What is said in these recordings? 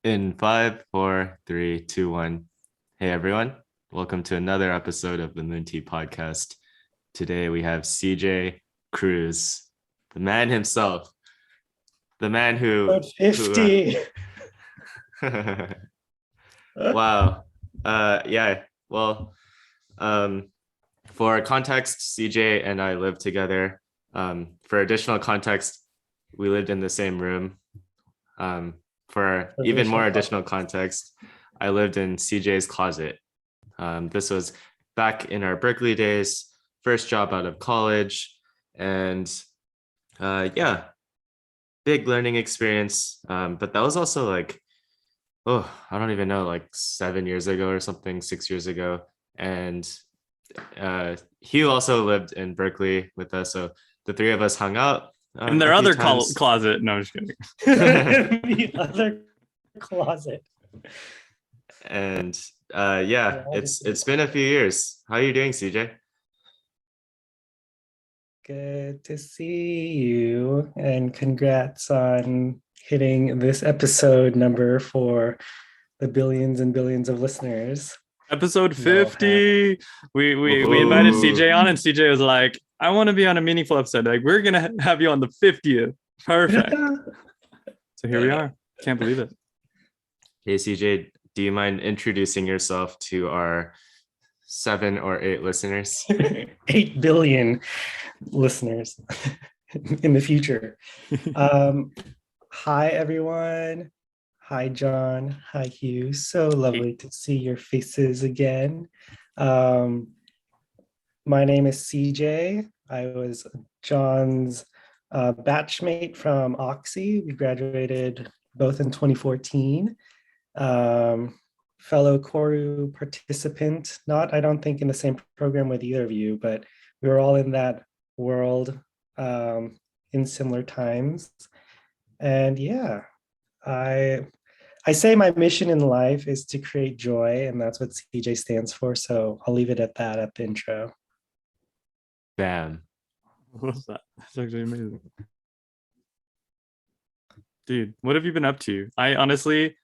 In 5, 4, 3, 2, 1. Hey everyone, welcome to another episode of the Moon Tea Podcast. Today we have CJ Cruz, the man himself, the man who 50. Wow. Yeah. Well, for context, CJ and I lived together. For additional context, we lived in the same room. For even more additional context, I lived in CJ's closet. This was back in our Berkeley days, first job out of college, and yeah, big learning experience. But that was also like, I don't even know, like 7 years ago or something, 6 years ago. And Hugh also lived in Berkeley with us, so the three of us hung out. In their other closet. No, I'm just kidding. The other closet. And yeah, it's been a few years. How are you doing, CJ? Good to see you, and congrats on hitting this episode number for the billions and billions of listeners. Episode 50. We invited CJ on, and CJ was like, I want to be on a meaningful episode. Like, we're gonna have you on the 50th. Perfect. So here we are. Can't believe it. Hey CJ, do you mind introducing yourself to our 7 or 8 listeners? 8 billion listeners in the future. Hi everyone. Hi John. Hi Hugh. So lovely to see your faces again. My name is CJ. I was John's batchmate from Oxy. We graduated both in 2014. Fellow Koru participant, I don't think in the same program with either of you, but we were all in that world in similar times. And yeah, I say my mission in life is to create joy, and that's what CJ stands for. So I'll leave it at that at the intro. Bam. What's that? That's actually amazing. Dude, what have you been up to? CJ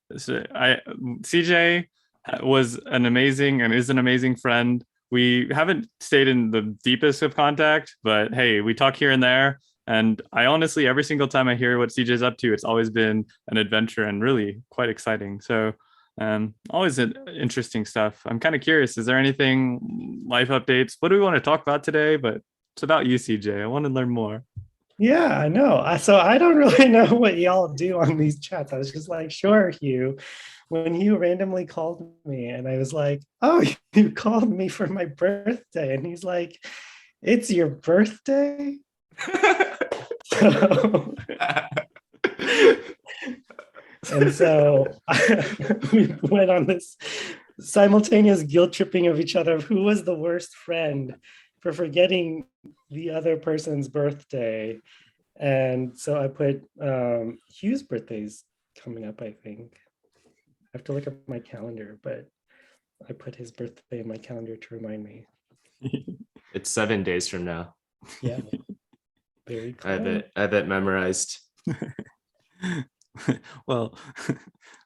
was an amazing and is an amazing friend. We haven't stayed in the deepest of contact, but hey, we talk here and there. And I honestly, every single time I hear what CJ's up to, it's always been an adventure and really quite exciting. So always interesting stuff. I'm kind of curious, is there anything, life updates? What do we want to talk about today? But it's about you, CJ. I want to learn more. Yeah, I know. So I don't really know what y'all do on these chats. I was just like, sure, Hugh. When Hugh randomly called me and I was like, oh, you called me for my birthday. And he's like, it's your birthday? And so we went on this simultaneous guilt tripping of each other of who was the worst friend for forgetting the other person's birthday. And so I put Hugh's birthday's coming up, I think. I have to look at my calendar, but I put his birthday in my calendar to remind me. It's 7 days from now. Yeah. Very cool. I have it memorized. Well,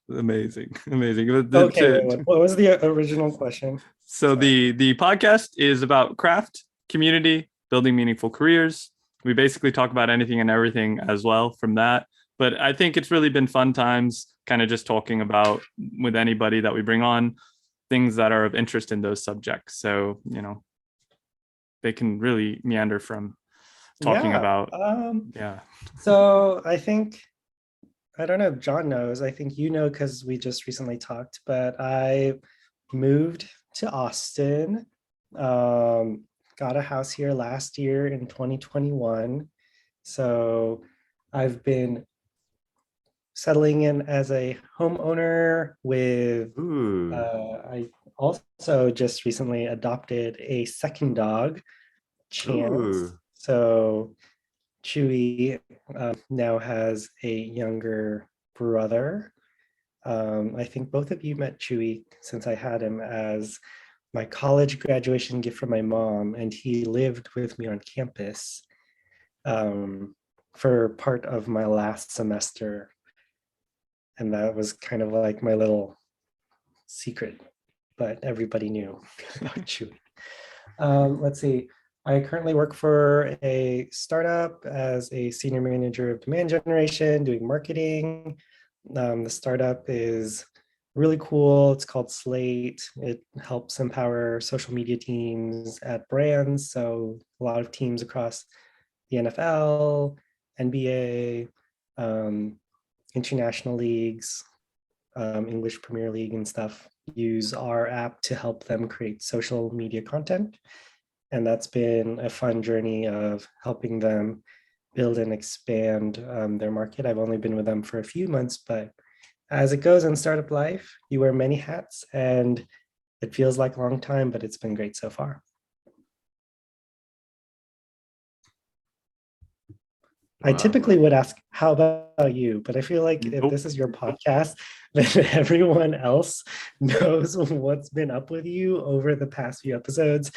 amazing. Okay, what was the original question? So the podcast is about craft, community, building meaningful careers. We basically talk about anything and everything as well from that. But I think it's really been fun times, kind of just talking about with anybody that we bring on things that are of interest in those subjects. So, they can really meander from talking about. So I think, I don't know if John knows, I think you know because we just recently talked, but I moved to Austin, got a house here last year in 2021. So I've been settling in as a homeowner with, I also just recently adopted a second dog, Chance. So Chewy now has a younger brother. I think both of you met Chewy since I had him as my college graduation gift from my mom, and he lived with me on campus for part of my last semester. And that was kind of like my little secret, but everybody knew about Chewy. Let's see. I currently work for a startup as a senior manager of demand generation, doing marketing. The startup is really cool. It's called Slate. It helps empower social media teams at brands. So a lot of teams across the NFL, NBA, international leagues, English Premier League and stuff use our app to help them create social media content. And that's been a fun journey of helping them build and expand their market. I've only been with them for a few months, but as it goes in startup life, you wear many hats and it feels like a long time, but it's been great so far. I typically would ask, how about you? But I feel like if this is your podcast, then everyone else knows what's been up with you over the past few episodes.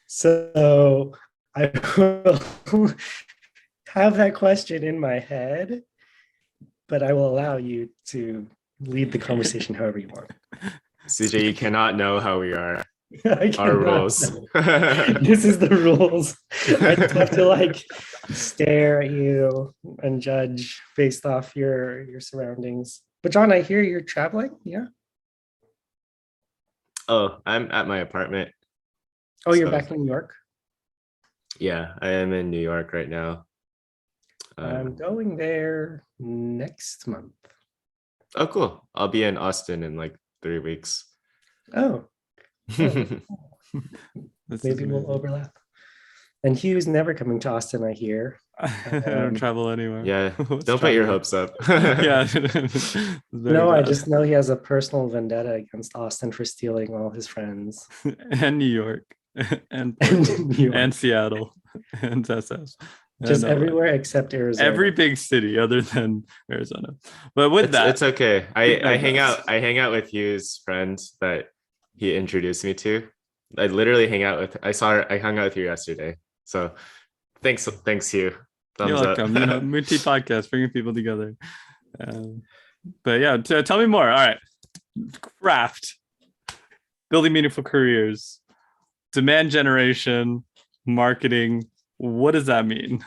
So I will have that question in my head, but I will allow you to lead the conversation however you want. CJ, you cannot know how we are. Our rules. This is the rules. I just have to like stare at you and judge based off your surroundings. But John, I hear you're traveling. Yeah. Oh, I'm at my apartment. Oh, you're back in New York? Yeah, I am in New York right now. I'm going there next month. Oh, cool. I'll be in Austin in like 3 weeks. Oh. Maybe we'll overlap. And Hugh's never coming to Austin, I hear. I don't travel anywhere. Yeah, don't put your hopes up. Yeah. No, bad. I just know he has a personal vendetta against Austin for stealing all his friends. And New York. And New York. And Seattle. And Texas. Just everywhere except Arizona. Every big city other than Arizona. But with that, it's okay. I hang out with Hugh's friends that he introduced me to. I literally hang out with. I hung out with you yesterday. So thanks, Hugh. Thumbs You're welcome. up. Multi podcast, bringing people together. But yeah, tell me more. All right, craft, building meaningful careers, demand generation, marketing. What does that mean?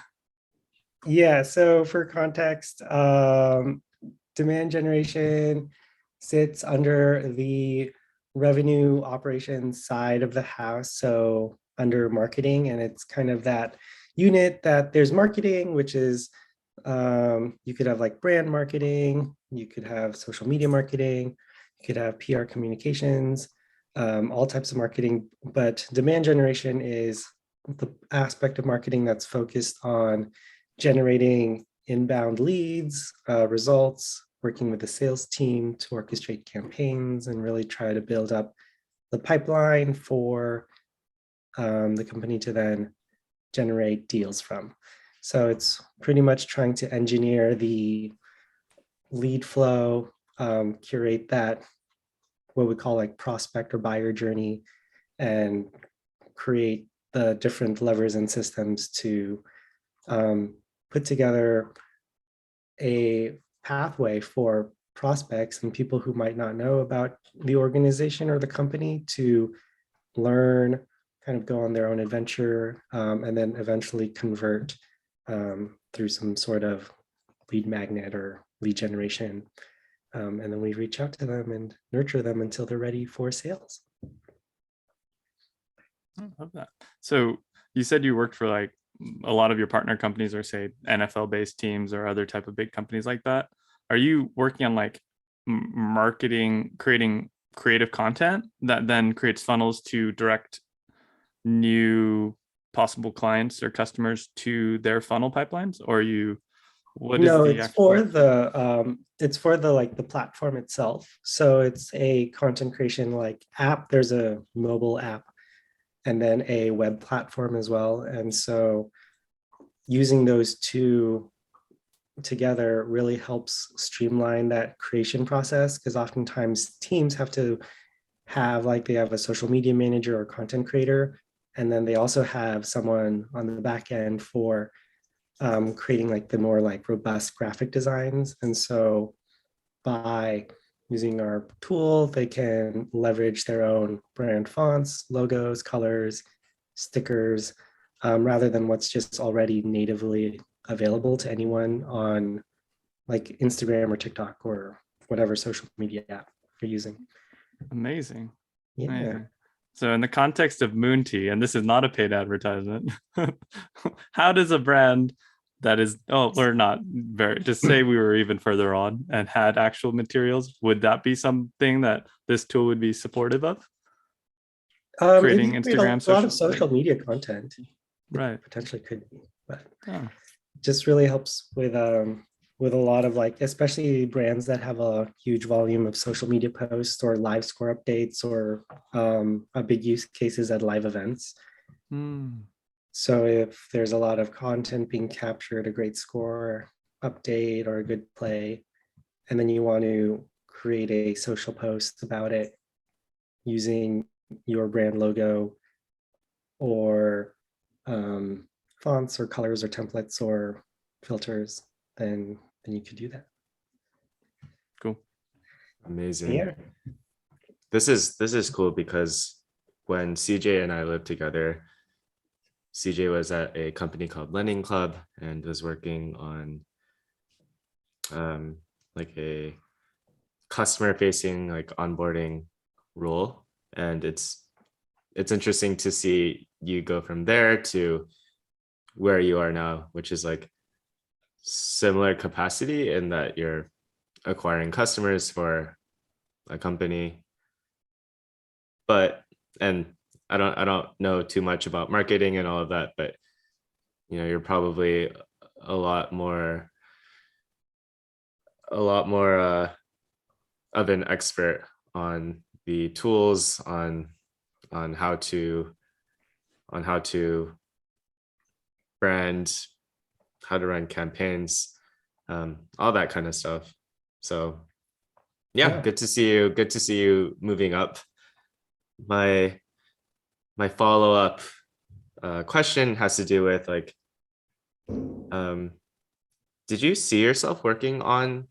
Yeah. So for context, demand generation sits under the revenue operations side of the house, so under marketing, and it's kind of that unit that there's marketing, which is you could have like brand marketing, you could have social media marketing, you could have PR communications, all types of marketing, but demand generation is the aspect of marketing that's focused on generating inbound leads, results, working with the sales team to orchestrate campaigns and really try to build up the pipeline for the company to then generate deals from. So it's pretty much trying to engineer the lead flow, curate that, what we call like prospect or buyer journey, and create the different levers and systems to put together a pathway for prospects and people who might not know about the organization or the company to learn, kind of go on their own adventure, and then eventually convert through some sort of lead magnet or lead generation. And then we reach out to them and nurture them until they're ready for sales. I love that. So you said you worked for like a lot of your partner companies or say NFL based teams or other type of big companies like that. Are you working on like marketing, creating creative content that then creates funnels to direct new possible clients or customers to their funnel pipelines? Or it's for the like the platform itself. So it's a content creation like app. There's a mobile app and then a web platform as well. And so using those two together really helps streamline that creation process, because oftentimes teams have to have like they have a social media manager or content creator, and then they also have someone on the back end for creating like the more like robust graphic designs. And so by using our tool, they can leverage their own brand fonts, logos, colors, stickers, rather than what's just already natively available to anyone on like Instagram or TikTok or whatever social media app you're using. Amazing. Yeah. Amazing. So in the context of Moon Tea, and this is not a paid advertisement, how does a brand that is, oh, we're not very, just say we were even further on and had actual materials, would that be something that this tool would be supportive of? Creating Instagram, a lot of social media content, right? Potentially could be, but Oh. just really helps with a lot of like, especially brands that have a huge volume of social media posts or live score updates or a big use cases at live events. So if there's a lot of content being captured, a great score update or a good play, and then you want to create a social post about it using your brand logo or fonts or colors or templates or filters, then you could do that. Cool. Amazing. Yeah. This is cool because when CJ and I lived together, CJ was at a company called Lending Club and was working on like a customer facing like onboarding role. And it's interesting to see you go from there to where you are now, which is like similar capacity in that you're acquiring customers for a company. But, and I don't know too much about marketing and all of that, but you know, you're probably a lot more of an expert on the tools, on how to brand, how to run campaigns, all that kind of stuff. So yeah, good to see you moving up. My follow-up question has to do with like, did you see yourself working on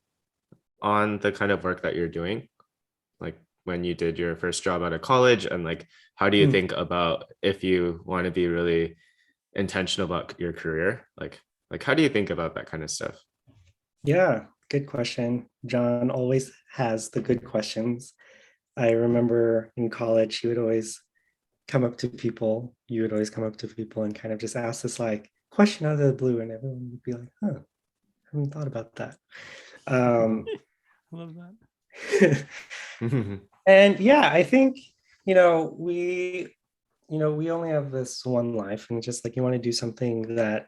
the kind of work that you're doing, like when you did your first job out of college? And like, how do you think about if you want to be really intentional about your career? Like how do you think about that kind of stuff? Yeah, good question. John always has the good questions. I remember in college, you would always come up to people and kind of just ask this like question out of the blue, and everyone would be like, huh, I haven't thought about that. I love that. And yeah, I think, we only have this one life, and just like you want to do something that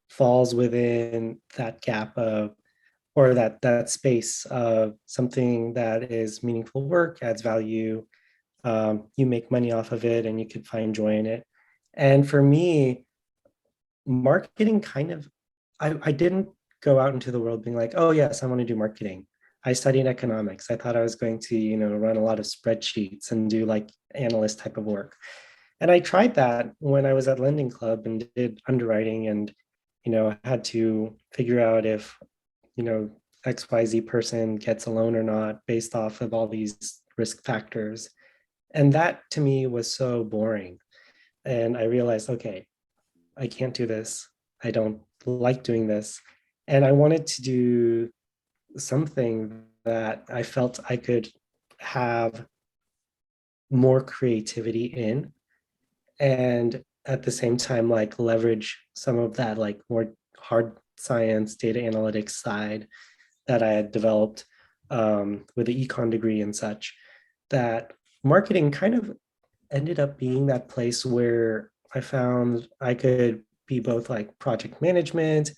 falls within that gap of, or that space of something that is meaningful work, adds value, you make money off of it, and you could find joy in it. And for me, marketing kind of, I didn't go out into the world being like, oh yes, I want to do marketing. I studied economics. I thought I was going to, run a lot of spreadsheets and do like analyst type of work. And I tried that when I was at Lending Club and did underwriting, and, had to figure out if, XYZ person gets a loan or not based off of all these risk factors. And that to me was so boring. And I realized, okay, I can't do this. I don't like doing this. And I wanted to do something that I felt I could have more creativity in, and at the same time like leverage some of that like more hard science data analytics side that I had developed with the econ degree and such. That marketing kind of ended up being that place where I found I could be both like project management,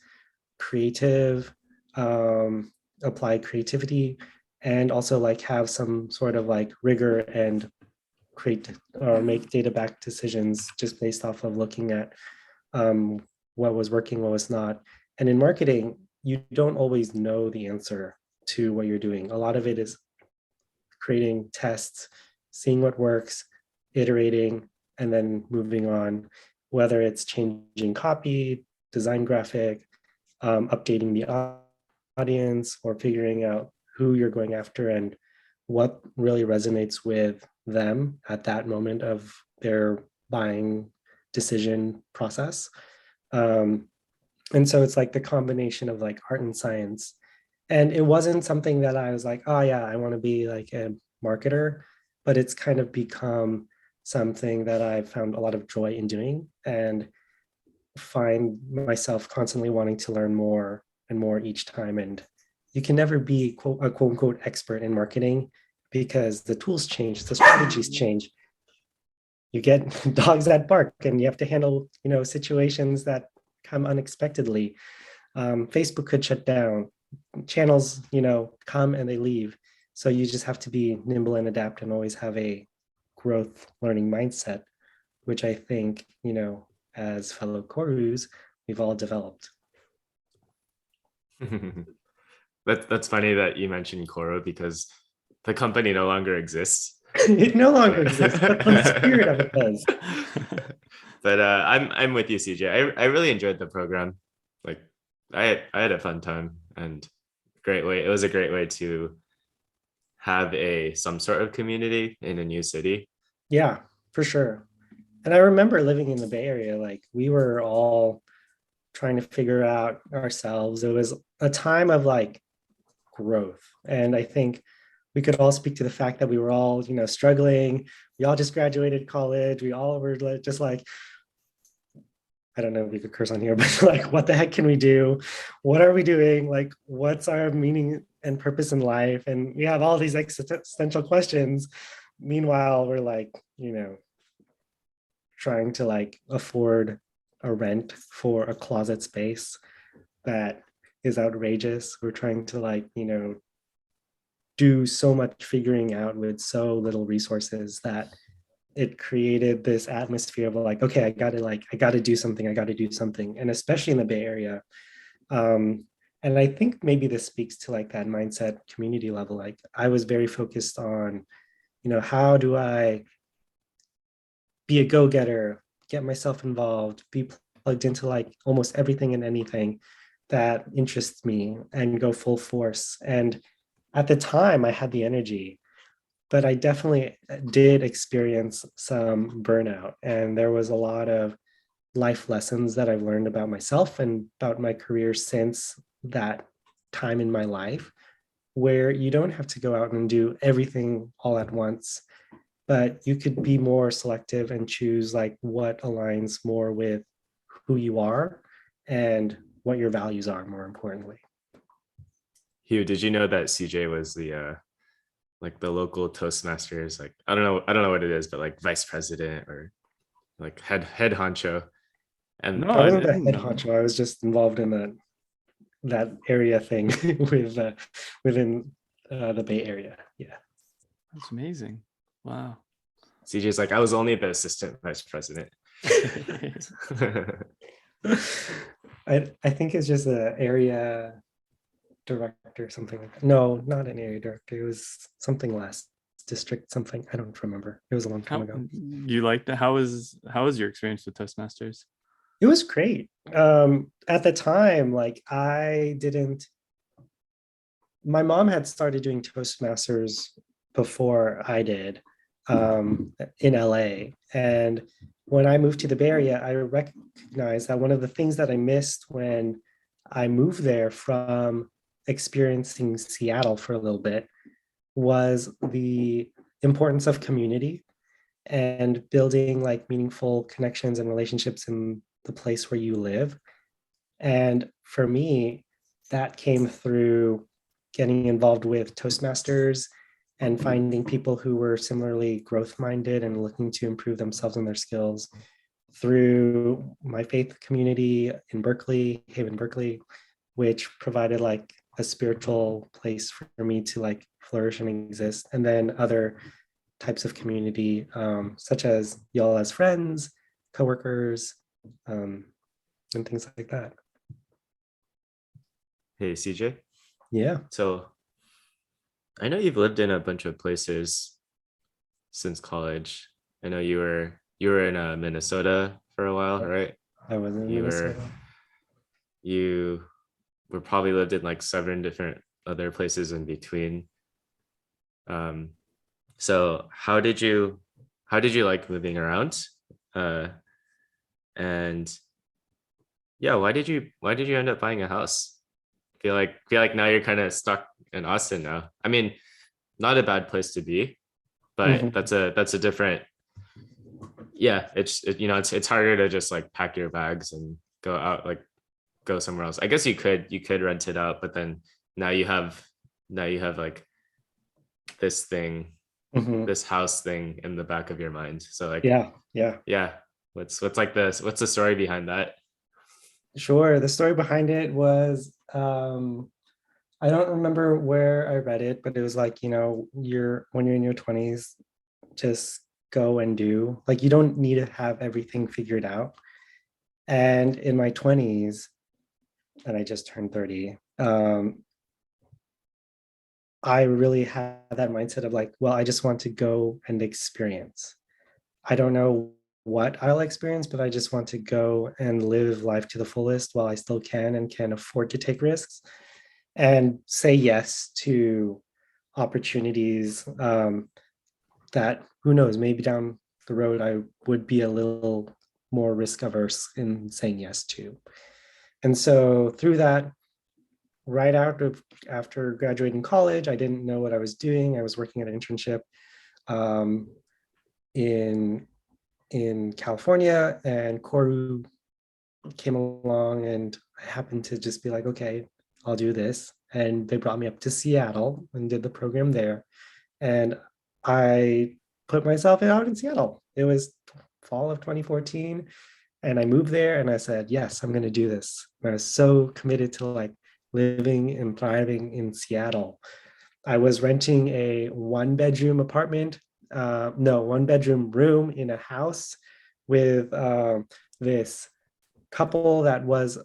creative, apply creativity, and also like have some sort of like rigor and create or make data backed decisions just based off of looking at what was working, what was not. And in marketing, you don't always know the answer to what you're doing. A lot of it is creating tests, seeing what works, iterating, and then moving on, whether it's changing copy, design graphic, updating the audience, or figuring out who you're going after and what really resonates with them at that moment of their buying decision process. And so it's like the combination of like art and science. And it wasn't something that I was like, oh yeah, I want to be like a marketer, but it's kind of become something that I've found a lot of joy in doing, and find myself constantly wanting to learn more and more each time. And you can never be a quote unquote expert in marketing because the tools change, the strategies change. You get dogs that bark, and you have to handle, situations that come unexpectedly. Facebook could shut down, channels, come and they leave. So you just have to be nimble and adapt and always have a growth learning mindset, which I think, as fellow Korus, we've all developed. That's funny that you mentioned Koro, because the company no longer exists. It no longer exists, but the spirit of it does. But I'm with you, CJ. I really enjoyed the program. Like I had a fun time, and great way. It was a great way to have some sort of community in a new city. Yeah, for sure. And I remember living in the Bay Area, like we were all trying to figure out ourselves. It was a time of like growth. And I think we could all speak to the fact that we were all, struggling. We all just graduated college. We all were just like, I don't know if we could curse on here, but like, what the heck can we do? What are we doing? Like, what's our meaning and purpose in life? And we have all these existential questions. Meanwhile, we're like, trying to like afford a rent for a closet space that is outrageous. We're trying to like, do so much figuring out with so little resources that it created this atmosphere of like, okay, I gotta do something. And especially in the Bay Area. And I think maybe this speaks to like that mindset community level. Like I was very focused on, how do I be a go-getter, get myself involved, be plugged into like almost everything and anything that interests me, and go full force. And at the time I had the energy, but I definitely did experience some burnout. And there was a lot of life lessons that I've learned about myself and about my career since that time in my life, where you don't have to go out and do everything all at once, but you could be more selective and choose like what aligns more with who you are and what your values are, more importantly. Hugh, did you know that CJ was the like the local Toastmasters, like I don't know what it is, but like vice president or like head honcho? And No, I I wasn't the didn't head know. honcho. I was just involved in that area thing within the Bay Area. Yeah. That's amazing. Wow. CJ's like, I was only the assistant vice president. I think it's just an area director, something like that. No, not an area director. It was something less, district something. I don't remember. It was a long time ago. You liked it? How was your experience with Toastmasters? It was great. At the time, like my mom had started doing Toastmasters before I did, in LA. And when I moved to the Bay Area, I recognized that one of the things that I missed when I moved there from experiencing Seattle for a little bit was the importance of community and building like meaningful connections and relationships in the place where you live. And for me, that came through getting involved with Toastmasters and finding people who were similarly growth minded and looking to improve themselves and their skills through my faith community in Berkeley, Haven, Berkeley, which provided like a spiritual place for me to like flourish and exist. And then other types of community, such as y'all as friends, coworkers, and things like that. Hey, CJ. Yeah. So I know you've lived in a bunch of places. since college? I know you were in Minnesota for a while, right? I was in You were Minnesota. you were probably lived in like 7 different other places in between. Um, so how did you like moving around? Uh, and yeah, why did you end up buying a house? Feel like now you're kind of stuck in Austin now. I mean, not a bad place to be, but Mhm. that's a different. Yeah, it's harder to just like pack your bags and go out, like go somewhere else. I guess you could rent it out, but then now you have like this thing, Mhm. this house thing in the back of your mind. So like, Yeah, yeah. yeah, what's the story behind that? Sure. The story behind it was I don't remember where I read it, but it was like, when you're in your 20s, just go and do. Like you don't need to have everything figured out. And in my 20s, and I just turned 30, I really had that mindset of like, well, I just want to go and experience. I don't know what I'll experience, but I just want to go and live life to the fullest while I still can and can afford to take risks and say yes to opportunities that who knows, maybe down the road I would be a little more risk averse in saying yes to. And so through that, right after graduating college, I didn't know what I was doing. I was working at an internship um, in California, and Koru came along, and I happened to just be like, okay, I'll do this. And they brought me up to Seattle and did the program there. And I put myself out in Seattle. It was fall of 2014. And I moved there and I said, yes, I'm going to do this. And I was so committed to like living and thriving in Seattle. I was renting a 1 bedroom apartment, no, 1 bedroom room in a house with this couple that was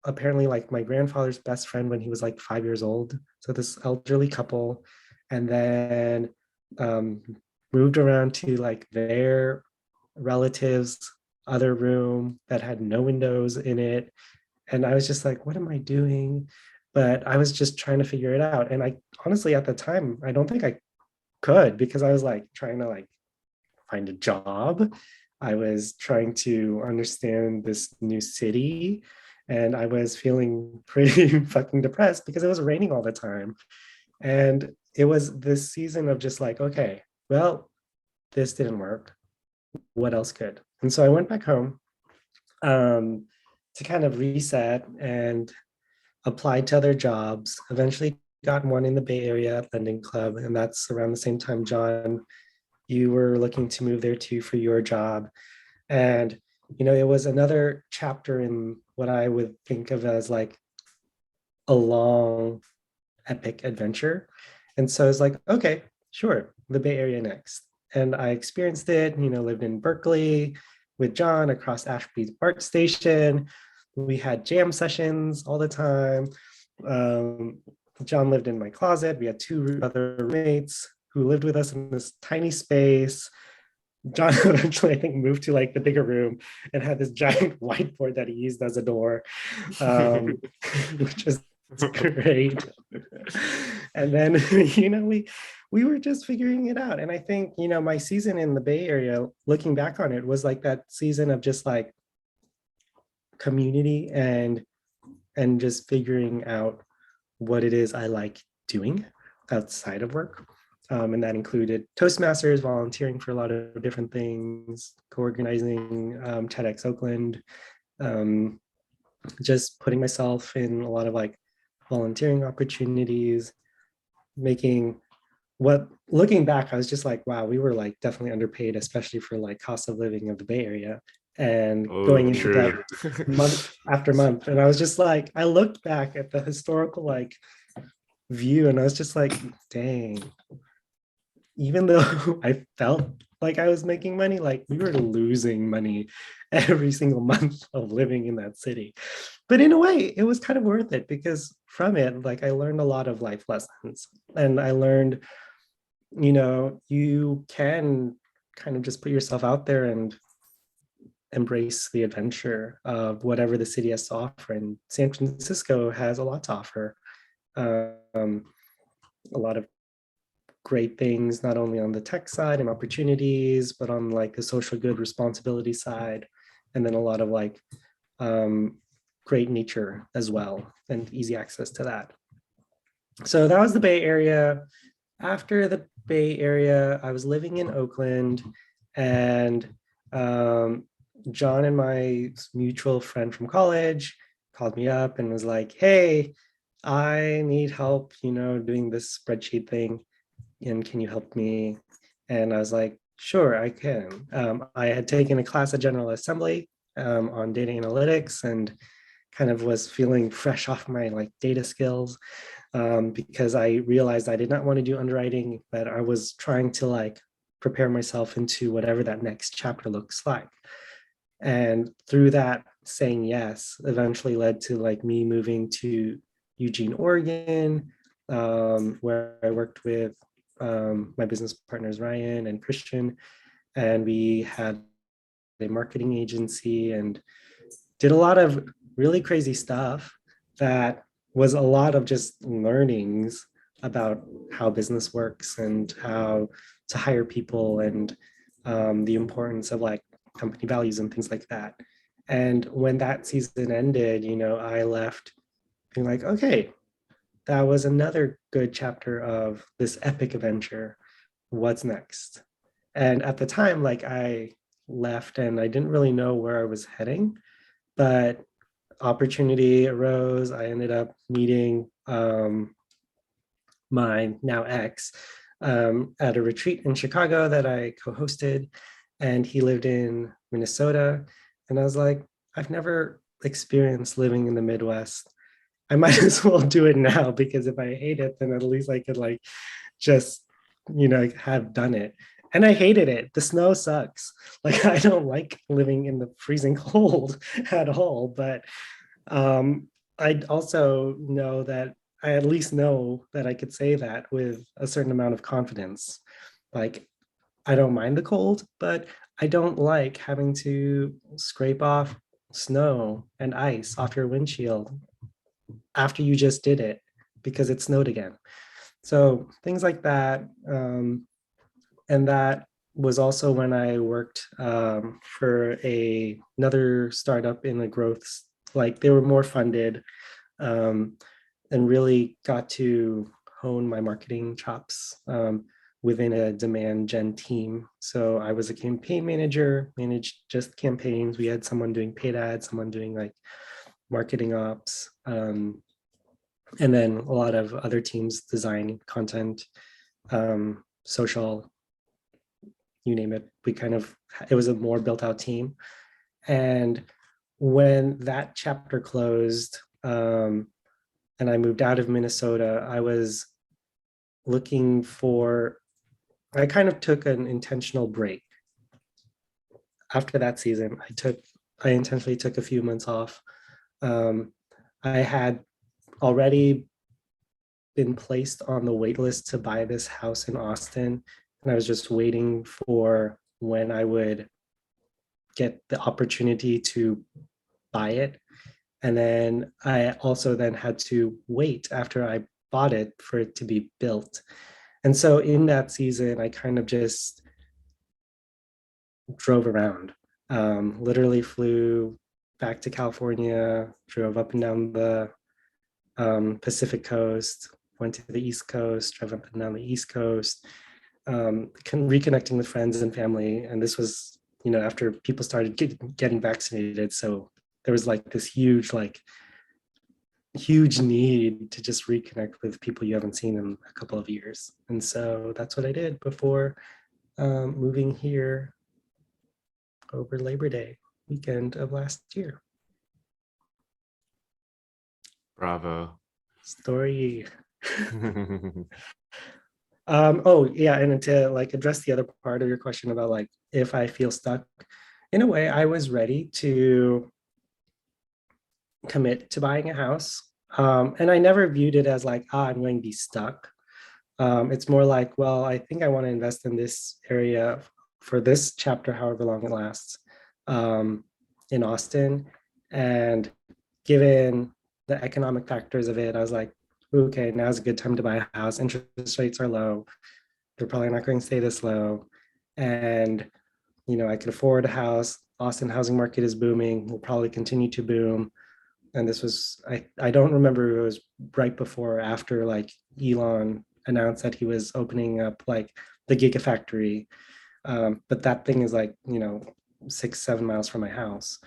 apparently like my grandfather's best friend when he was like 5 years old. So this elderly couple, and then um, moved around to like their relatives' other room that had no windows in it. And I was just like, what am I doing? But I was just trying to figure it out. And I honestly, at the time, I don't think I could because I was like trying to like find a job. I was trying to understand this new city, and I was feeling pretty fucking depressed because it was raining all the time. And it was this season of just like, okay, well, this didn't work. What else could? And so I went back home um, to kind of reset and applied to other jobs. Eventually got one in the Bay Area at Lending Club, and that's around the same time, John, you were looking to move there too for your job. And it was another chapter in what I would think of as like a long epic adventure. And so I was like, okay, sure, the Bay Area next. And I experienced it, lived in Berkeley with John across Ashby's BART station. We had jam sessions all the time. Um, John lived in my closet. We had 2 other roommates who lived with us in this tiny space. John eventually, I think, moved to like the bigger room and had this giant whiteboard that he used as a door, which was great. And then, we were just figuring it out. And I think, my season in the Bay Area, looking back on it, was like that season of just like community and just figuring out what it is I like doing outside of work. And that included Toastmasters, volunteering for a lot of different things, co-organizing TEDx Oakland, just putting myself in a lot of like volunteering opportunities, looking back, I was just like, wow, we were like definitely underpaid, especially for like cost of living of the Bay Area, and Oh, going into debt true. month after month. And I was just like, I looked back at the historical like view and I was just like, dang, even though I felt like I was making money, like we were losing money every single month of living in that city. But in a way, it was kind of worth it because from it, like I learned a lot of life lessons, and I learned you can kind of just put yourself out there and embrace the adventure of whatever the city has to offer. And San Francisco has a lot to offer. A lot of great things, not only on the tech side and opportunities, but on like the social good responsibility side. And then a lot of like great nature as well, and easy access to that. So that was the Bay Area. After the Bay Area, I was living in Oakland, and John and my mutual friend from college called me up and was like, hey, I need help, doing this spreadsheet thing. And can you help me? And I was like, sure, I can. I had taken a class at General Assembly on data analytics, and kind of was feeling fresh off my like data skills, because I realized I did not want to do underwriting, but I was trying to like prepare myself into whatever that next chapter looks like. And through that, saying yes eventually led to like me moving to Eugene, Oregon, where I worked with my business partners, Ryan and Christian. And we had a marketing agency and did a lot of really crazy stuff that was a lot of just learnings about how business works and how to hire people, and the importance of like company values and things like that. And when that season ended, I left being like, okay, that was another good chapter of this epic adventure. What's next? And at the time, like I left and I didn't really know where I was heading, but opportunity arose. I ended up meeting my now ex at a retreat in Chicago that I co-hosted, and he lived in Minnesota. And I was like, I've never experienced living in the Midwest. I might as well do it now, because if I hate it, then at least I could like just, have done it. And I hated it. The snow sucks. Like I don't like living in the freezing cold at all. But I also know that I at least know that I could say that with a certain amount of confidence. Like I don't mind the cold, but I don't like having to scrape off snow and ice off your windshield after you just did it because it snowed again. So things like that. And that was also when I worked for another startup in the growth, like they were more funded, and really got to hone my marketing chops within a demand gen team. So I was a campaign manager, managed just campaigns. We had someone doing paid ads, someone doing like marketing ops, and then a lot of other teams, design, content, social, you name it. It was a more built out team. And when that chapter closed, and I moved out of Minnesota, I kind of took an intentional break. After that season, I intentionally took a few months off. I had already been placed on the wait list to buy this house in Austin, and I was just waiting for when I would get the opportunity to buy it. And then I also then had to wait after I bought it for it to be built. And so in that season, I kind of just drove around, literally flew back to California, drove up and down the Pacific coast, went to the East Coast, drove up and down the East Coast, reconnecting with friends and family. And this was, after people started getting vaccinated. So there was like this huge need to just reconnect with people you haven't seen in a couple of years. And so that's what I did before moving here over Labor Day weekend of last year. Bravo. Story. Oh yeah, and to like address the other part of your question about like if I feel stuck, in a way I was ready to commit to buying a house, and I never viewed it as like, I'm going to be stuck. It's more like, well, I think I want to invest in this area for this chapter, however long it lasts, in Austin. And given the economic factors of it, I was like, okay, now's a good time to buy a house. Interest rates are low. They're probably not going to stay this low. And, I could afford a house. Austin housing market is booming, will probably continue to boom. And this was, I don't remember if it was right before or after like Elon announced that he was opening up like the Gigafactory. But that thing is like, 6-7 miles from my house.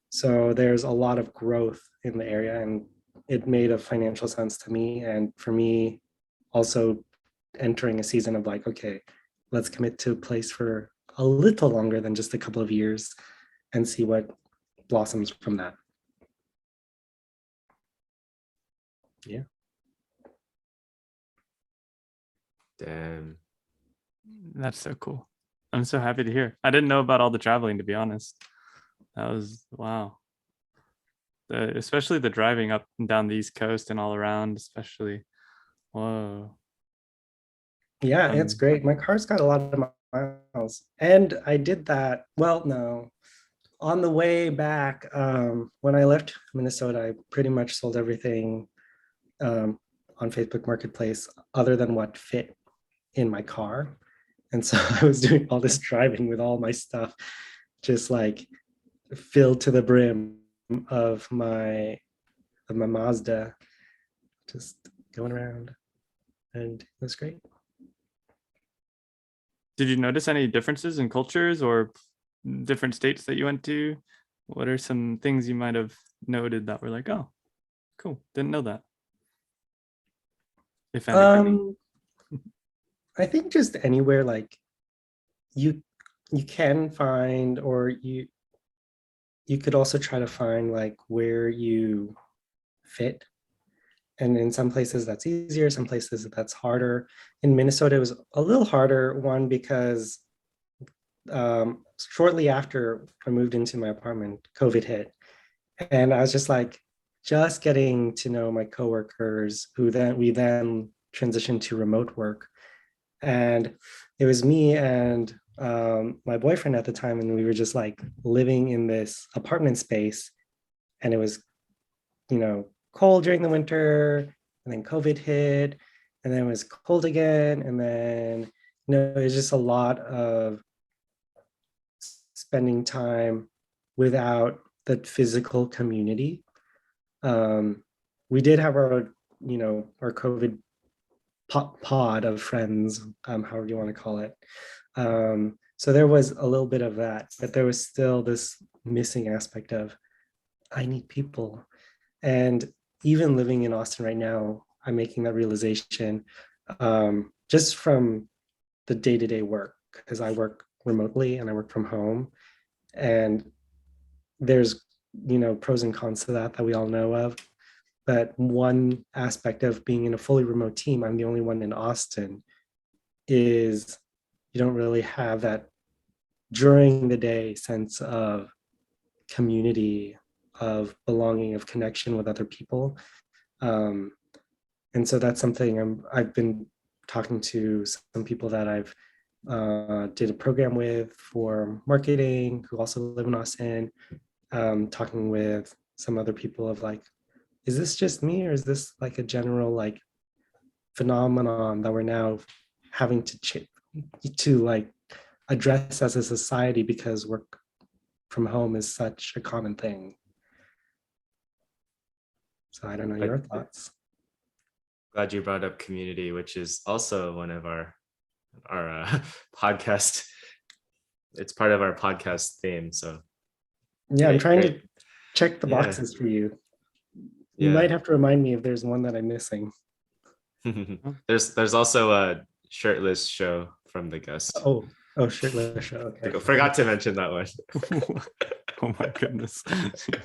So there's a lot of growth in the area, and it made a financial sense to me. And for me, also entering a season of like, okay, let's commit to a place for a little longer than just a couple of years and see what blossoms from that. Yeah. Damn. That's so cool. I'm so happy to hear. I didn't know about all the traveling, to be honest. That was wow. Especially the driving up and down the East Coast and all around, especially. Whoa. Yeah, it's great. My car's got a lot of miles. And I did that. Well, no. On the way back, when I left Minnesota, I pretty much sold everything on Facebook Marketplace other than what fit in my car. And so I was doing all this driving with all my stuff just like filled to the brim of my Mazda, just going around, and it was great. Did you notice any differences in cultures or different states that you went to? What are some things you might have noted that were like, oh, cool, didn't know that? If anything. I think just anywhere like you can find, or you could also try to find like where you fit. And in some places that's easier, some places that's harder. In Minnesota, it was a little harder, one, because shortly after I moved into my apartment, COVID hit. And I was just getting to know my coworkers, who we then transitioned to remote work. And it was me and my boyfriend at the time, and we were just like living in this apartment space. And it was, cold during the winter, and then COVID hit, and then it was cold again, and then it was just a lot of spending time without the physical community. We did have our COVID pod of friends, however you want to call it. So there was a little bit of that, but there was still this missing aspect of I need people. And even living in Austin right now, I'm making that realization just from the day-to-day work, because I work remotely and I work from home. And there's, pros and cons to that we all know of. But one aspect of being in a fully remote team, I'm the only one in Austin, is you don't really have that during the day sense of community, of belonging, of connection with other people. And so that's something I've been talking to some people that I've did a program with for marketing, who also live in Austin, talking with some other people of like, is this just me, or is this like a general like phenomenon that we're now having to like address as a society, because work from home is such a common thing. So I don't know your thoughts. Glad you brought up community, which is also one of our podcast. It's part of our podcast theme. So yeah, I'm trying to check the boxes for you. You might have to remind me if there's one that I'm missing. There's also a shirtless show from the guest. Oh, shirtless show. Okay. I forgot to mention that one. Oh my goodness,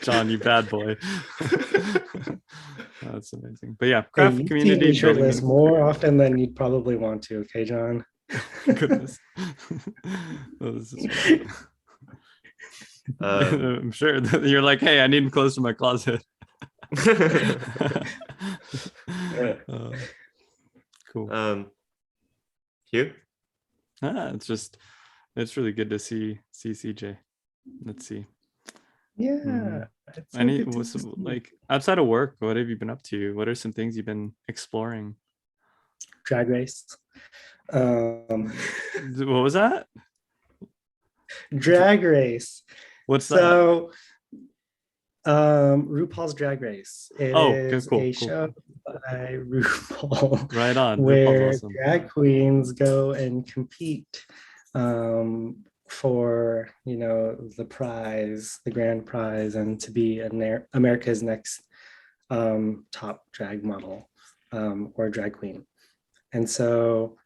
John, you bad boy. That's amazing. But yeah, craft community shirtless more often than you'd probably want to. Okay, John. Goodness. This is I'm sure that you're like, hey, I need clothes to my closet. Cool. Hugh? It's really good to see CJ. Let's see. Yeah. It's so Any good to was see. like outside of work, what have you been up to? What are some things you've been exploring? Drag Race. Um, What was that? Drag Race. What's that? So RuPaul's Drag Race. It Oh, is cool. a show by RuPaul Right on. RuPaul's where awesome. drag queens go and compete for, you know, the prize, the grand prize, and to be America's next top drag model or drag queen. And so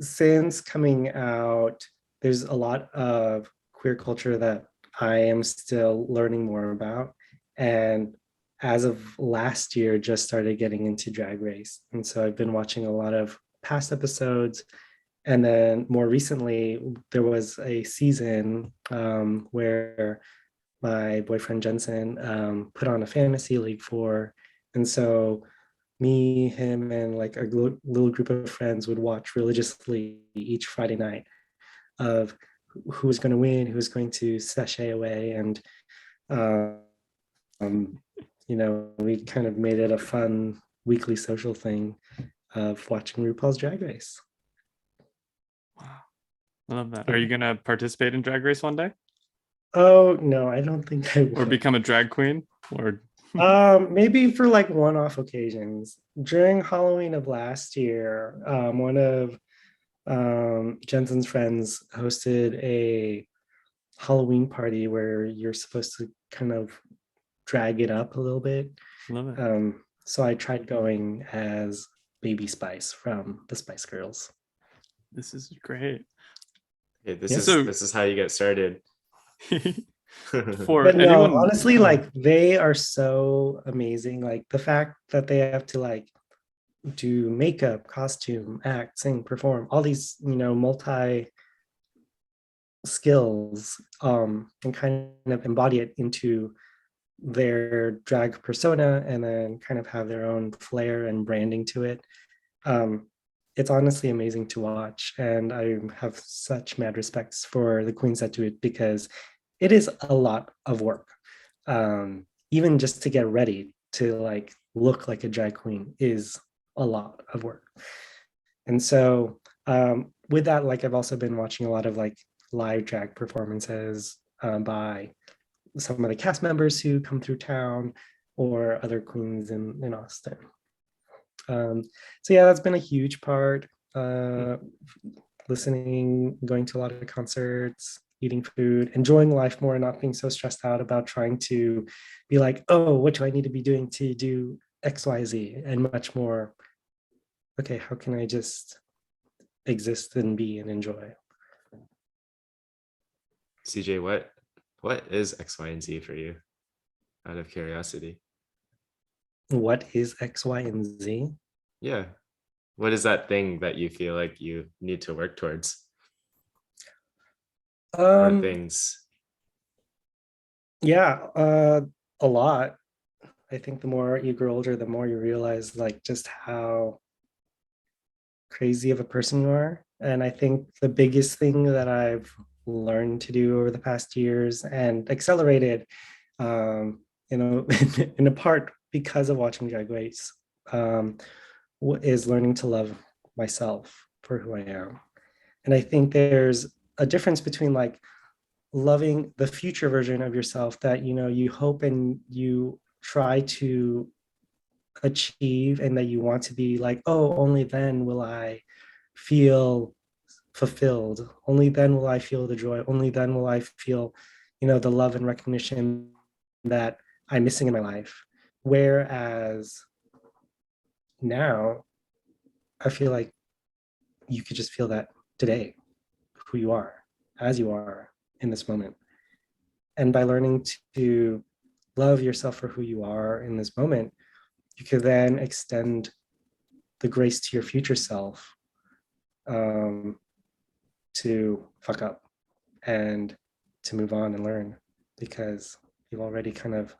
since coming out, there's a lot of queer culture that I am still learning more about. And as of last year, just started getting into Drag Race. And so I've been watching a lot of past episodes. And then more recently, there was a season where my boyfriend Jensen put on a fantasy league for. And so me, him, and like a little group of friends would watch religiously each Friday night of who was going to win, who was going to sashay away. And, you know, we kind of made it a fun weekly social thing of watching RuPaul's Drag Race. Wow. I love that. Are you going to participate in Drag Race one day? Oh, no, I don't think I would. Or become a drag queen? Or maybe for like one-off occasions. During Halloween of last year, one of Jensen's friends hosted a Halloween party where you're supposed to kind of drag it up a little bit. love it. So I tried going as Baby Spice from the Spice Girls. This is great. Okay, Yeah. this is how you get started. For But no, anyone, honestly, like they are so amazing. Like the fact that they have to like do makeup, costume, act, sing, perform, all these, you know, multi skills, and kind of embody it into their drag persona and then kind of have their own flair and branding to it. It's honestly amazing to watch. And I have such mad respects for the queens that do it because it is a lot of work. Even just to get ready to like look like a drag queen is a lot of work. And so with that, like I've also been watching a lot of like live drag performances by some of the cast members who come through town or other queens in Austin. So yeah, that's been a huge part. Listening, going to a lot of concerts, eating food, enjoying life more, and not being so stressed out about trying to be like, oh, what do I need to be doing to do X, Y, Z, and much more, okay, how can I just exist and be and enjoy? CJ, what is X, Y, and Z for you? Out of curiosity. What is X, Y, and Z? Yeah. What is that thing that you feel like you need to work towards? Or things? Yeah, a lot. I think the more you grow older, the more you realize like just how crazy of a person you are. And I think the biggest thing that I've learned to do over the past years and accelerated, you know, in a part because of watching Drag Race, is learning to love myself for who I am. And I think there's a difference between like loving the future version of yourself that, you know, you hope and you try to achieve and that you want to be like, oh, only then will I feel fulfilled. Only then will I feel the joy. Only then will I feel, you know, the love and recognition that I'm missing in my life. Whereas now I feel like you could just feel that today, who you are, as you are in this moment. And by learning to love yourself for who you are in this moment, you could then extend the grace to your future self to fuck up and to move on and learn because you've already kind of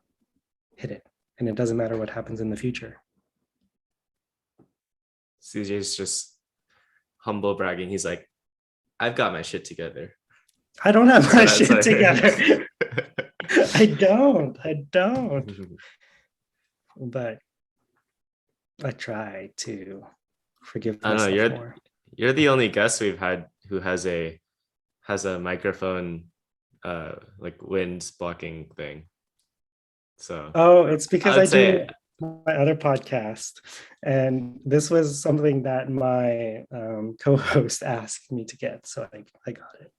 hit it and it doesn't matter what happens in the future. CJ's just humble bragging. He's like, I've got my shit together. I don't have my So shit that's together. I don't. But I try to forgive I don't know. myself more. You're the only guest we've had who has a microphone like wind blocking thing. So Oh, it's because I I would say do my other podcast, and this was something that my co-host asked me to get, so I got it.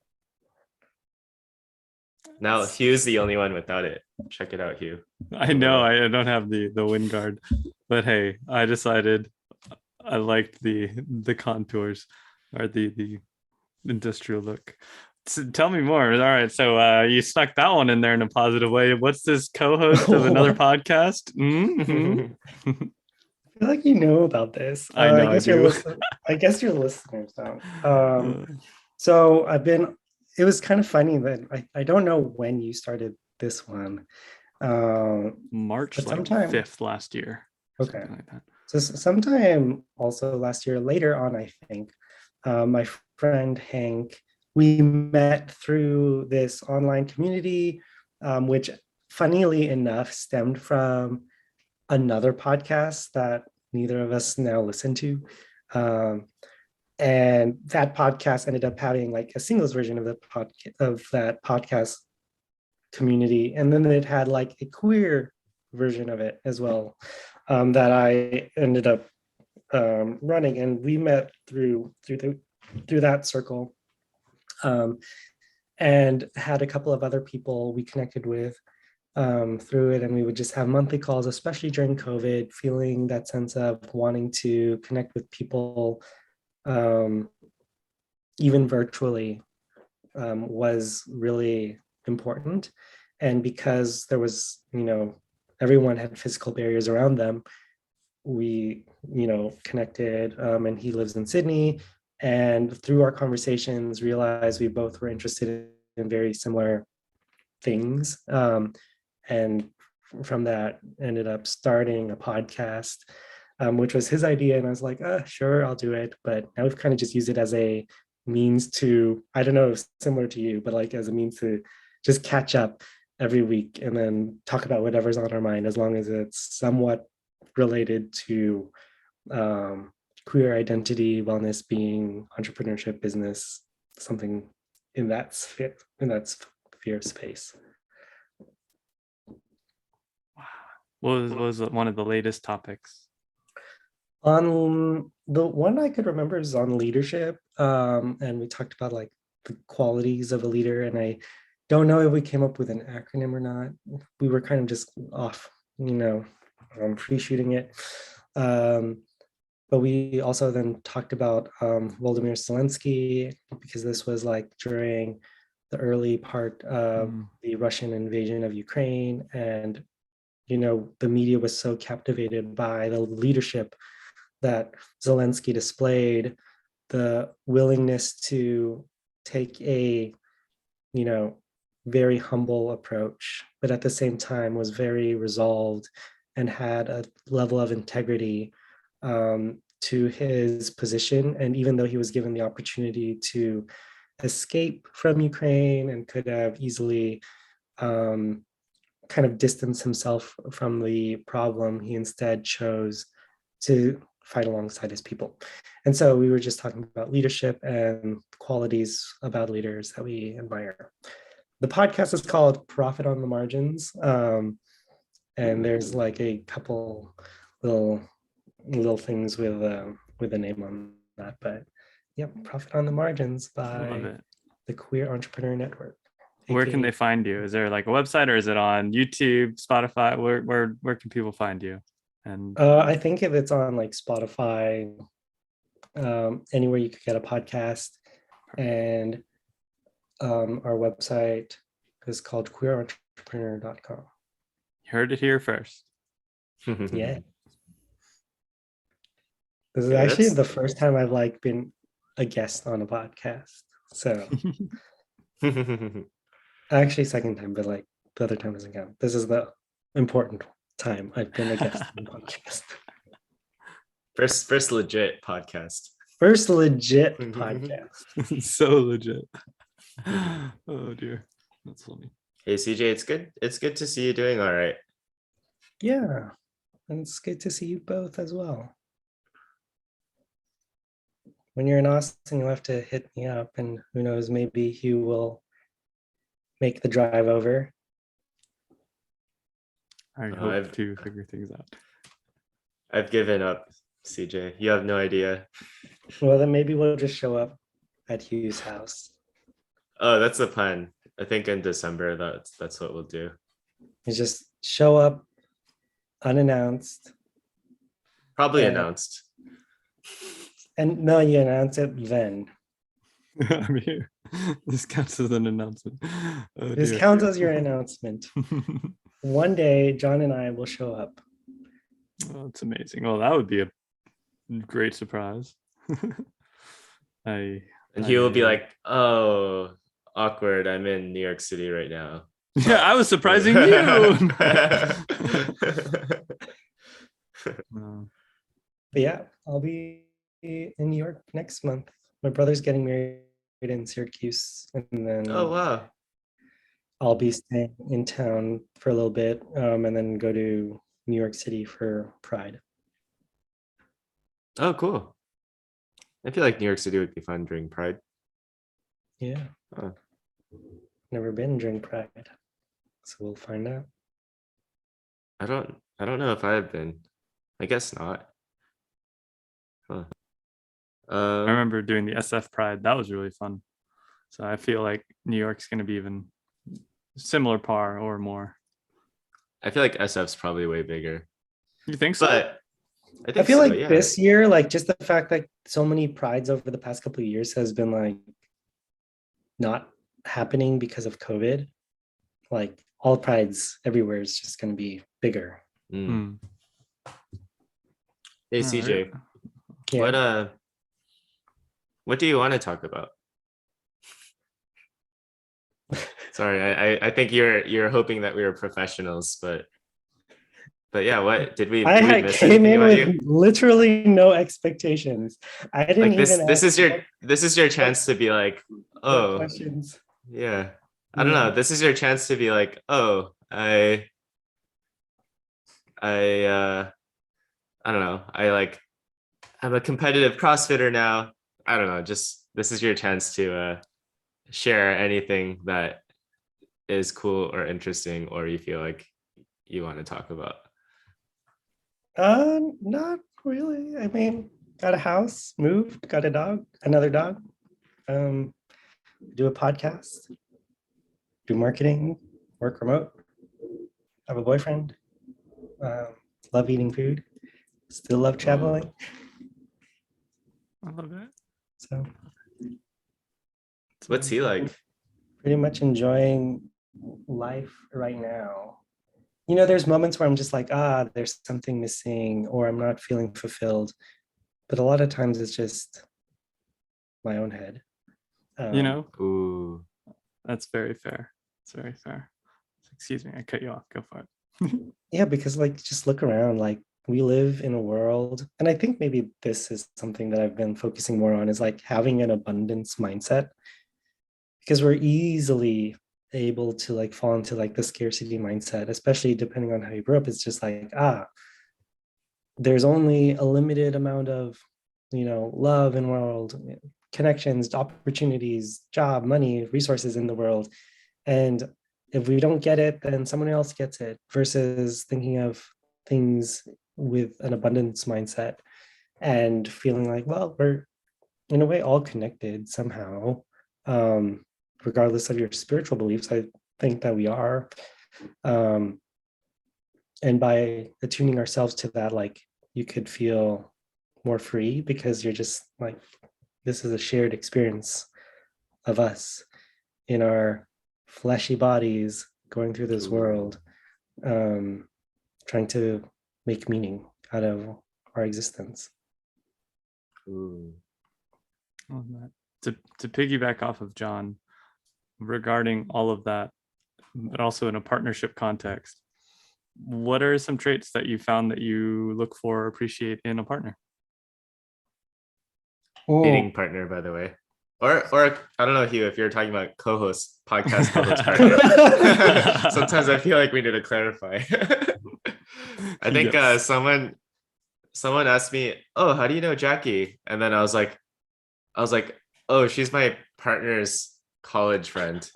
now Hugh's the only one without it. Check it out, Hugh. I know I don't have the wind guard, but hey, I decided I liked the contours or the industrial look. So tell me more. All right, so you snuck that one in there in a positive way. What's this co-host of another podcast? Mm-hmm. I feel like you know about this. I know I do. I guess your listeners don't. So it was kind of funny that I don't know when you started this one. March but like sometime 5th last year. Okay. Like that. So sometime also last year, later on, I think, my friend Hank, we met through this online community, which funnily enough stemmed from another podcast that neither of us now listen to. And that podcast ended up having like a singles version of that podcast community. And then it had like a queer version of it as well, that I ended up running, and we met through that circle, and had a couple of other people we connected with through it, and we would just have monthly calls, especially during COVID, feeling that sense of wanting to connect with people, even virtually, was really important. And because there was, everyone had physical barriers around them, we, connected, and he lives in Sydney. And through our conversations, realized we both were interested in very similar things. And from that, ended up starting a podcast, which was his idea. And I was like, sure, I'll do it. But now we've kind of just used it as a means to, I don't know, similar to you, but like as a means to just catch up every week and then talk about whatever's on our mind, as long as it's somewhat related to queer identity, wellness, being, entrepreneurship, business, something in that sphere space. What was one of the latest topics? On the one I could remember is on leadership, and we talked about like the qualities of a leader, and I don't know if we came up with an acronym or not. We were kind of just off, pre-shooting it. But we also then talked about Volodymyr Zelensky, because this was like during the early part of the Russian invasion of Ukraine, and the media was so captivated by the leadership that Zelensky displayed, the willingness to take a, very humble approach, but at the same time was very resolved and had a level of integrity to his position. And even though he was given the opportunity to escape from Ukraine and could have easily kind of distanced himself from the problem, he instead chose to fight alongside his people. And so we were just talking about leadership and qualities about leaders that we admire. The podcast is called Profit on the Margins. And there's like a couple little things with a name on that, but yep, Profit on the Margins by the Queer Entrepreneur Network. Where can they find you? Is there like a website, or is it on YouTube, Spotify? Where can people find you? And I think if it's on like Spotify, anywhere you could get a podcast, and our website is called queerentrepreneur.com. You heard it here first. Yeah. This is actually the first time I've like been a guest on a podcast. So actually second time, but like the other time doesn't count. This is the important time I've been a guest on a podcast. First legit podcast. First legit podcast. So legit. Oh dear, that's funny. Hey CJ, it's good to see you doing all right. Yeah, and it's good to see you both as well. When you're in Austin, you'll have to hit me up, and who knows, maybe Hugh will make the drive over. I hope to figure things out. I've given up, CJ. You have no idea. Well, then maybe we'll just show up at Hugh's house. Oh, that's the plan. I think in December that's what we'll do. You just show up unannounced. Probably announced. And no, you announce it then. I'm here. This counts as an announcement. Oh, this dear. counts as your announcement. One day, John and I will show up. Oh, that's amazing. Well, that would be a great surprise. And he will be like, "Oh, awkward. I'm in New York City right now." Yeah, I was surprising you. But yeah, I'll be in New York next month. My brother's getting married in Syracuse, and then Oh wow. I'll be staying in town for a little bit, and then go to New York City for Pride. Oh, cool. I feel like New York City would be fun during Pride. Yeah. Huh. Never been during Pride, so we'll find out. I don't know if I have been. I guess not. Huh. I remember doing the SF Pride. That was really fun. So I feel like New York's going to be even similar par or more. I feel like SF's probably way bigger. You think so? But I feel like yeah. this year, like just the fact that so many prides over the past couple of years has been like not happening because of COVID. Like all prides everywhere is just going to be bigger. Mm. Hey CJ, right. Yeah. what do you want to talk about? Sorry, I think you're hoping that we were professionals, but yeah, what did we? I did we miss came anything in about with you? literally no expectations. I didn't Like this even this ask is your chance to be like, what oh questions. yeah, I don't know. This is your chance to be like, oh, I don't know. I'm a competitive CrossFitter now. I don't know. Just this is your chance to share anything that is cool or interesting, or you feel like you want to talk about. Not really. I mean, got a house, moved, got a dog, another dog. Do a podcast, do marketing, work remote, have a boyfriend, love eating food, still love traveling. I love it. So What's he like? pretty much enjoying life right now. You know, there's moments where I'm just like, there's something missing, or I'm not feeling fulfilled. But a lot of times it's just my own head. You know, Ooh. that's very fair. It's very fair. Excuse me, I cut you off. Go for it. Yeah, because like just look around, like we live in a world, and I think maybe this is something that I've been focusing more on, is like having an abundance mindset, because we're easily able to like fall into like the scarcity mindset, especially depending on how you grew up. It's just like, there's only a limited amount of, love in the world, connections, opportunities, job, money, resources in the world. And if we don't get it, then someone else gets it, versus thinking of things with an abundance mindset and feeling like, well, we're in a way all connected somehow. Regardless of your spiritual beliefs, I think that we are. And by attuning ourselves to that, like you could feel more free, because you're just like, this is a shared experience of us in our fleshy bodies going through this world, trying to make meaning out of our existence. Ooh. To piggyback off of John, regarding all of that, but also in a partnership context, what are some traits that you found that you look for or appreciate in a partner? dating partner, by the way. Or I don't know, Hugh, if you're talking about co-host, podcast co-host partner. Sometimes I feel like we need to clarify. I think Yes. someone asked me, "Oh, how do you know Jackie?" And then I was like, "Oh, she's my partner's college friend."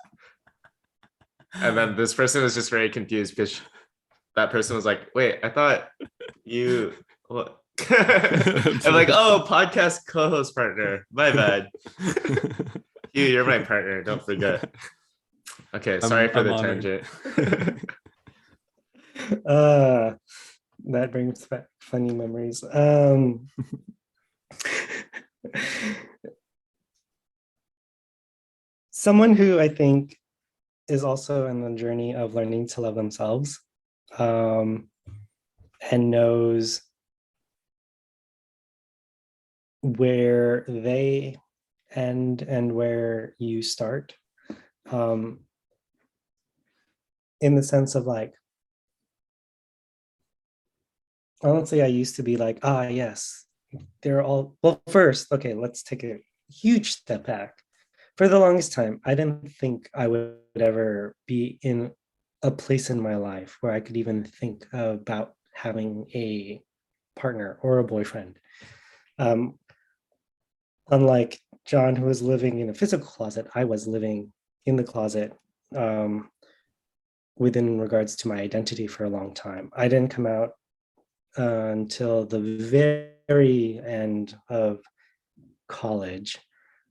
And then this person was just very confused because that person was like, "Wait, I thought you what?" I'm like, "Oh, podcast co-host partner. My bad. You're my partner. Don't forget." Okay, sorry for I'm the honored. tangent. That brings back funny memories. Someone who I think is also in the journey of learning to love themselves, and knows where they end and where you start, in the sense of like, honestly, I used to be like, yes, they're all, well, first, okay, let's take a huge step back. For the longest time, I didn't think I would ever be in a place in my life where I could even think about having a partner or a boyfriend. Unlike John, who was living in a physical closet, I was living in the closet, within regards to my identity for a long time. I didn't come out until the very end of college.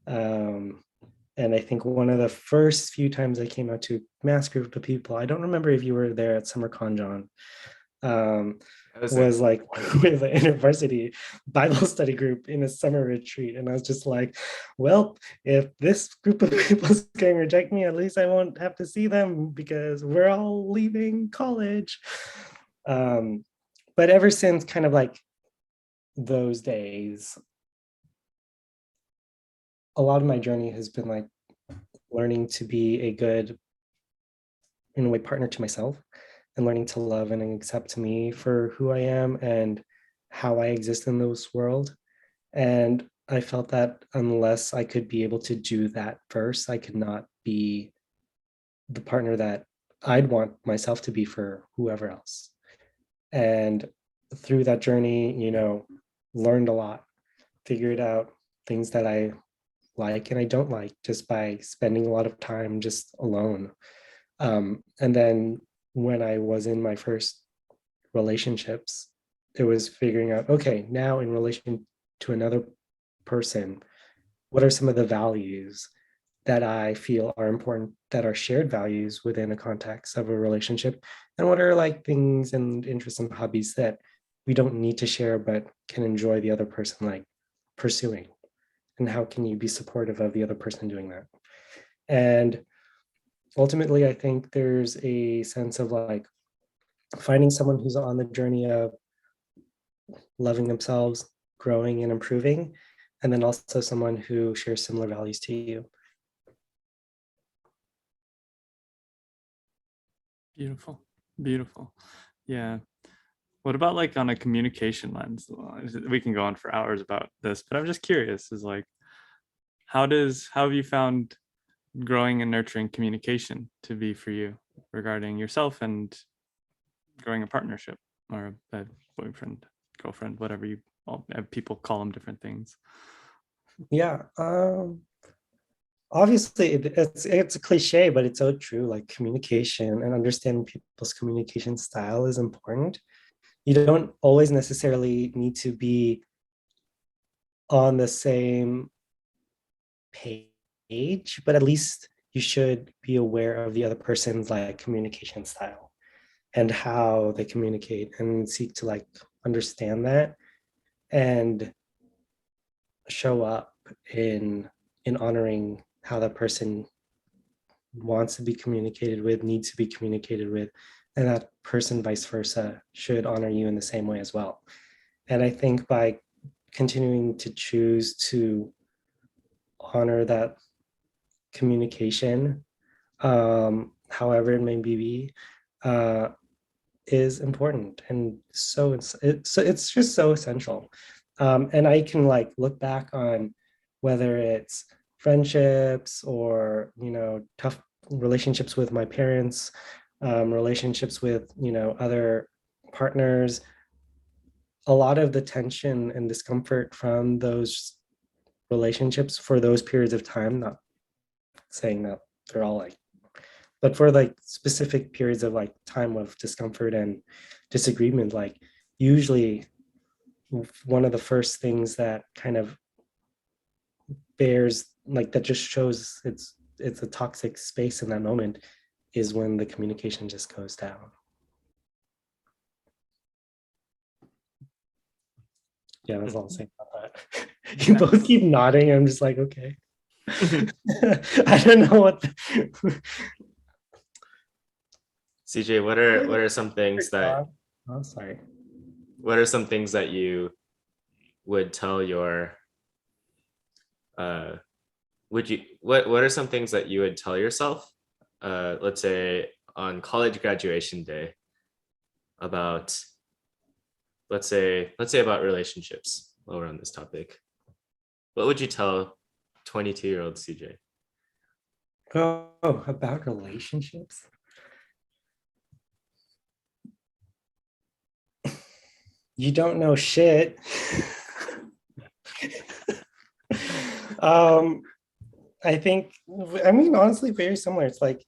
And I think one of the first few times I came out to a mass group of people, I don't remember if you were there at SummerCon, John, was like with an university Bible study group in a summer retreat. And I was just like, well, if this group of people is going to reject me, at least I won't have to see them because we're all leaving college. But ever since kind of like those days, a lot of my journey has been like learning to be a good, in a way, partner to myself, and learning to love and accept me for who I am and how I exist in this world. And I felt that unless I could be able to do that first, I could not be the partner that I'd want myself to be for whoever else. And through that journey, learned a lot, figured out things that I like and I don't like just by spending a lot of time just alone. And then when I was in my first relationships, it was figuring out, okay, now in relation to another person, what are some of the values that I feel are important, that are shared values within a context of a relationship? And what are like things and interests and hobbies that we don't need to share, but can enjoy the other person like pursuing? And how can you be supportive of the other person doing that? And ultimately, I think there's a sense of like finding someone who's on the journey of loving themselves, growing and improving, and then also someone who shares similar values to you. Beautiful. Beautiful. Yeah. What about like on a communication lens? We can go on for hours about this, but I'm just curious, is like, how have you found growing and nurturing communication to be for you regarding yourself and growing a partnership or a boyfriend, girlfriend, whatever you all people call them different things? Yeah. Obviously it's a cliche, but it's so true. Like communication and understanding people's communication style is important. You don't always necessarily need to be on the same page, but at least you should be aware of the other person's like communication style and how they communicate, and seek to like understand that and show up in honoring how that person wants to be communicated with, needs to be communicated with, and that person vice versa should honor you in the same way as well. And I think by continuing to choose to honor that communication, however it may be, is important. And so it's just so essential. And I can like look back on whether it's friendships or, tough relationships with my parents, relationships with, other partners. A lot of the tension and discomfort from those relationships for those periods of time, not saying that they're all like, but for like specific periods of like time of discomfort and disagreement, like usually one of the first things that kind of bears, like that just shows it's a toxic space in that moment, is when the communication just goes down. Yeah, that's all I'll say about that. You both keep nodding. I'm just like, okay. I don't know what CJ, what are some things that oh, sorry. what are some things that you would tell your what are some things that you would tell yourself, let's say on college graduation day, about let's say about relationships while we're on this topic? What would you tell 22-year-old CJ? Oh, about relationships? You don't know shit. I think, honestly, very similar. It's like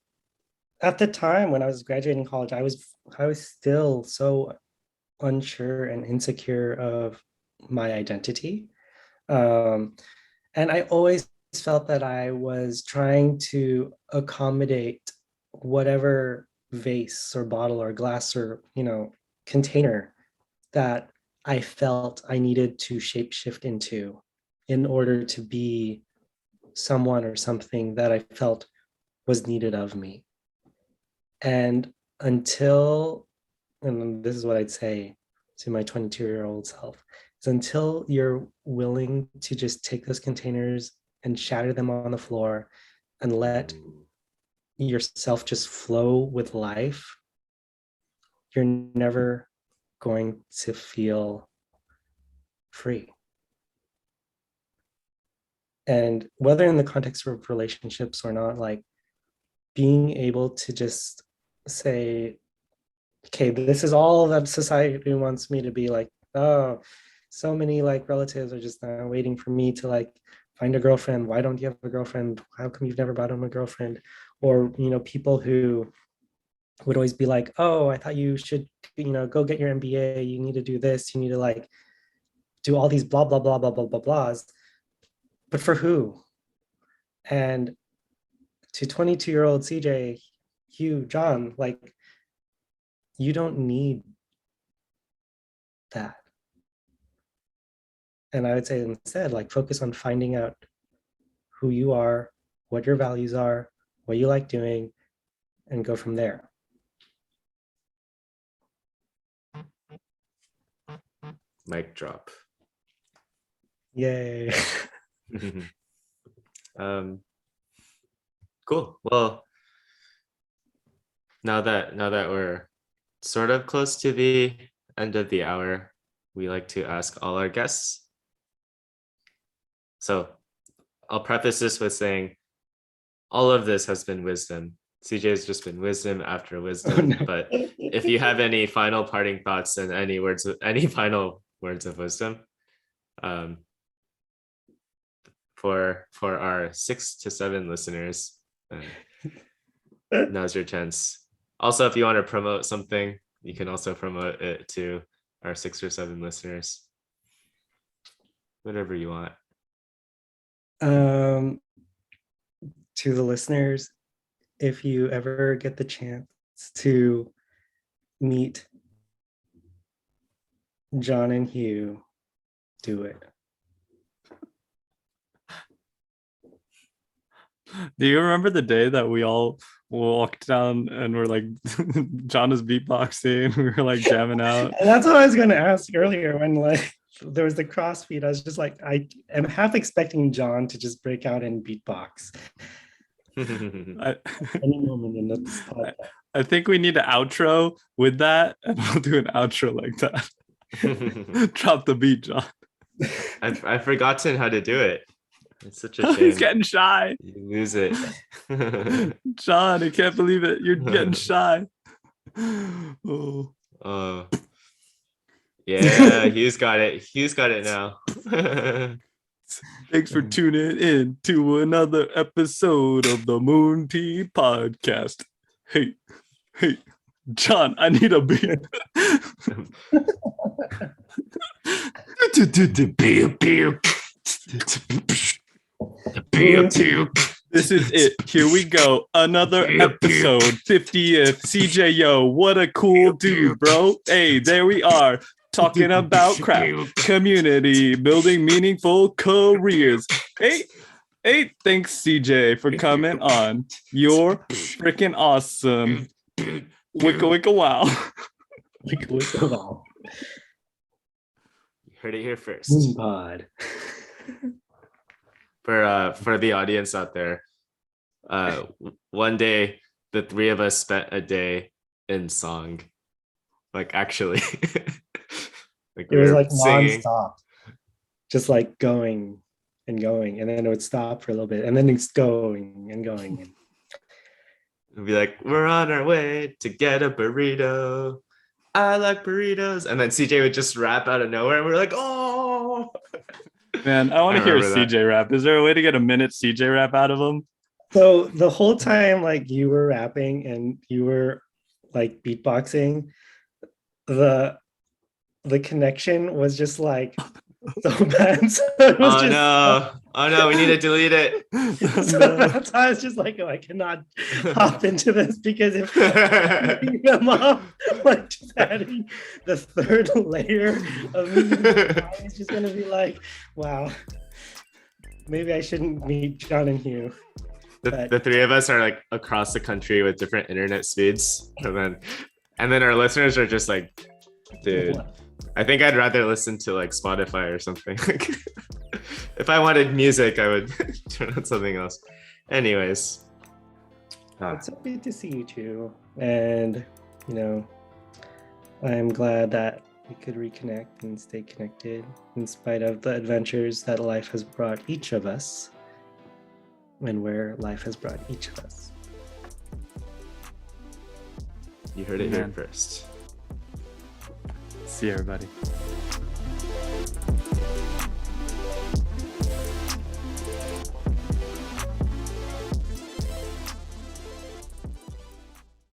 at the time when I was graduating college, I was still so unsure and insecure of my identity. And I always felt that I was trying to accommodate whatever vase or bottle or glass or, container that I felt I needed to shapeshift into in order to be someone or something that I felt was needed of me. And until, and this is what I'd say to my 22-year-old self, is until you're willing to just take those containers and shatter them on the floor and let yourself just flow with life, you're never going to feel free. And whether in the context of relationships or not, like being able to just say, okay, this is all that society wants me to be, like, oh, so many like relatives are just waiting for me to like find a girlfriend. Why don't you have a girlfriend? How come you've never brought home a girlfriend? Or, people who would always be like, oh, I thought you should, go get your MBA. You need to do this. You need to like do all these blah, blah, blah, blah, blah, blah, blahs. But for who? And to 22-year-old CJ, Hugh, Jon, like, you don't need that. And I would say instead, like, focus on finding out who you are, what your values are, what you like doing, and go from there. Mic drop. Yay. Cool. Well, now that we're sort of close to the end of the hour, we like to ask all our guests. So I'll preface this with saying all of this has been wisdom. CJ has just been wisdom after wisdom. Oh, no. But if you have any final parting thoughts and any final words of wisdom, for our 6 to 7 listeners, now's your chance. Also, if you want to promote something, you can also promote it to our 6 or 7 listeners. Whatever you want. To the listeners, if you ever get the chance to meet Jon and Hugh, do it. Do you remember the day that we all walked down and we're like, Jon is beatboxing, we were like jamming out? And that's what I was going to ask earlier when like there was the cross feed. I was just like, I am half expecting Jon to just break out in beatbox. Any moment in this podcast. I think we need an outro with that, and we'll do an outro like that. Drop the beat, Jon. I've forgotten how to do it. It's such a shame. He's getting shy. You lose it. John, I can't believe it. You're getting shy. Oh. Yeah, Hugh's got it. Hugh's got it now. Thanks for tuning in to another episode of the Moon Tea Podcast. Hey, John, I need a beat. This is it. Here we go. Another episode, 50th. CJ, yo, what a cool dude, bro. Hey, there we are. Talking about crap, community, building meaningful careers. Hey, thanks, CJ, for coming on. You're freaking awesome. Wicka wicka wow. Wicka wicka wow. You heard it here first. Moon pod. For the audience out there, one day the three of us spent a day in song, like actually. Like it was like singing. non-stop, just like going, and then it would stop for a little bit, and then it's going and going. It'd be like, we're on our way to get a burrito. I like burritos. And then CJ would just rap out of nowhere, and we're like, oh. Man, I want to hear a remember CJ rap. Is there a way to get a minute CJ rap out of him? So the whole time, like you were rapping and you were like beatboxing, the connection was just like so bad. So it was oh no, we need to delete it. So that's why I was just like, oh, I cannot hop into this, because if I'm up, like just adding the third layer of me, it's just gonna be like, wow, maybe I shouldn't meet John and Hugh. The three of us are like across the country with different internet speeds, and then our listeners are just like, dude, I think I'd rather listen to like Spotify or something. If I wanted music, I would turn on something else. Anyways, it's so good to see you two, and I'm glad that we could reconnect and stay connected in spite of the adventures that life has brought each of us, and where life has brought each of us. You heard it here first. See you, everybody.